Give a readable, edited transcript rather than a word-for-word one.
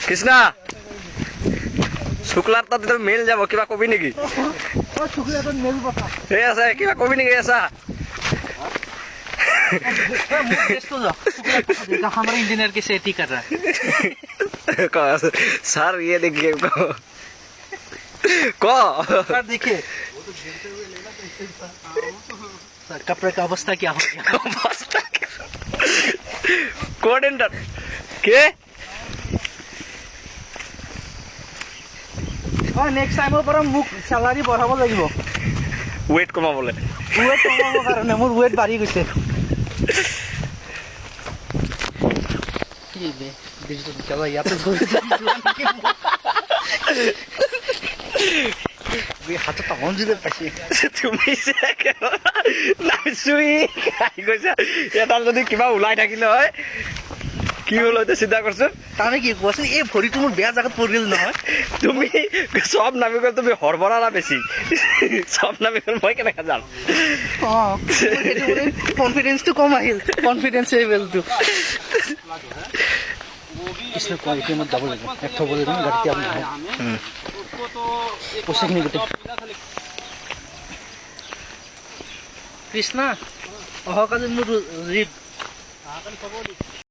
কৃষ্ণা শুক্লাৰ তাত মেইল যাব কিবা কবি নেকি আছে কিবা কবি নেকি আছা हमारे इंजीनियर की सेफ्टी कर रहा है सर ये देखिए को सर देखिए कपड़े का अवस्था क्या हो गया कोऑर्डिनेटर के नेक्स्ट टाइम पर मुख सैलारी बढ़ाब লাগিব वेट कमाबले वेट कमाब कारण मोर वेट बाढ़ी গৈছে चलो यहाँ पे हाथ तो जुले पासी তুমি নামচুই খাই গৈছা এটা যদি কিবা ওলাই থাকিলে হয় কি হল এটা চিন্তা কৰছো তানে কি কোৱাচোন এই ভৰিটো মোৰ বেয়া জাগাত পৰিল নহয় তুমি সব নামি গল তুমি হৰবৰালা বেছি সব নামি গল মই কেনেকা যাম কনফিডেন্সটো কম আহিল কনফিডেন্স লেভেলটো इसमें क्वालिटी मत डबल लगा एक तो बोले ना गाड़ी आप उससे नहीं बेटे कृष्णा अह का जो रिप